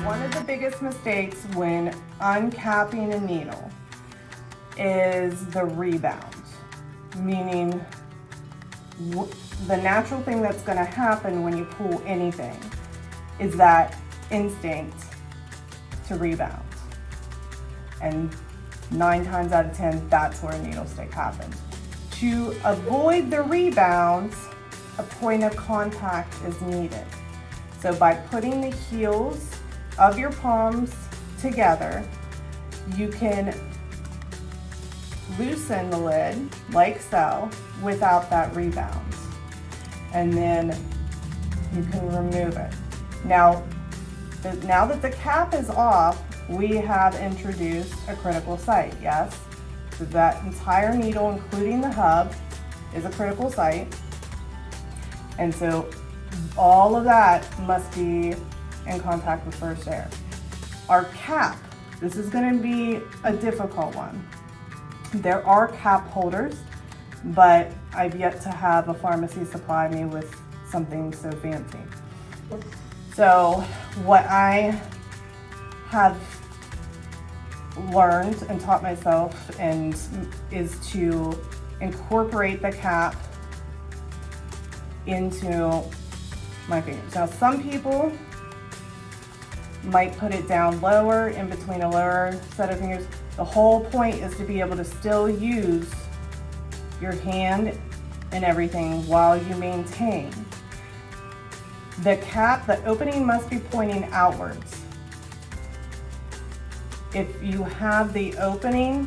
One of the biggest mistakes when uncapping a needle is the rebound, meaning the natural thing that's going to happen when you pull anything is that instinct to rebound. And 9 times out of 10, that's where a needle stick happens. To avoid the rebounds, a point of contact is needed. So by putting the heels of your palms together, you can loosen the lid like so without that rebound. And then you can remove it. Now that the cap is off, we have introduced a critical site, yes? So that entire needle, including the hub, is a critical site. And so all of that must be in contact with first air. Our cap, this is going to be a difficult one. There are cap holders, but I've yet to have a pharmacy supply me with something so fancy. So what I have learned and taught myself is to incorporate the cap into my fingers. Now some people might put it down lower, in between a lower set of fingers. The whole point is to be able to still use your hand and everything while you maintain. The cap, the opening must be pointing outwards. If you have the opening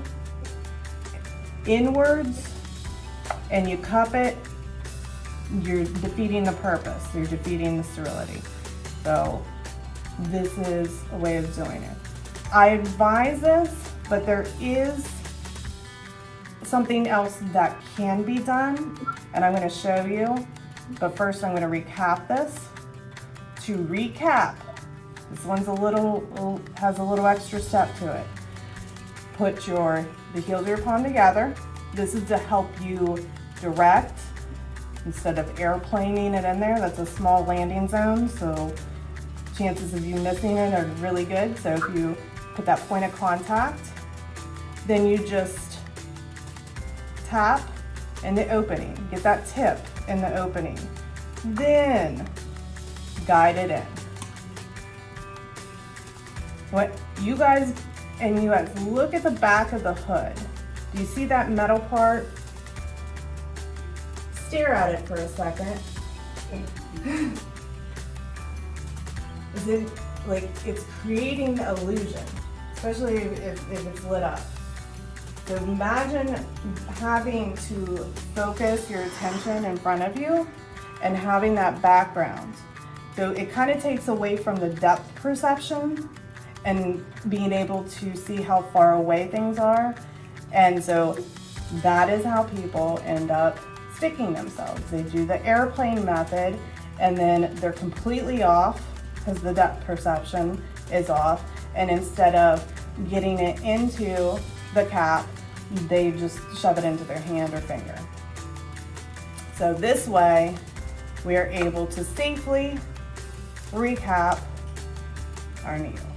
inwards and you cup it, you're defeating the purpose, you're defeating the sterility. So this is a way of doing it. I advise this, but there is something else that can be done, and I'm going to show you. But first I'm going to recap this. To recap, this one's has a little extra step to it. Put the heels of your palm together. This is to help you direct instead of airplaning it in there. That's a small landing zone, so chances of you missing it are really good. So if you put that point of contact, then you just tap in the opening. Get that tip in the opening. Then guide it in. What you guys look at the back of the hood. Do you see that metal part? Stare at it for a second. Is it like it's creating the illusion, especially if it's lit up. So imagine having to focus your attention in front of you and having that background. So it kind of takes away from the depth perception and being able to see how far away things are. And so that is how people end up sticking themselves. They do the airplane method and then they're completely off because the depth perception is off. And instead of getting it into the cap, they just shove it into their hand or finger. So this way, we are able to safely recap our needle.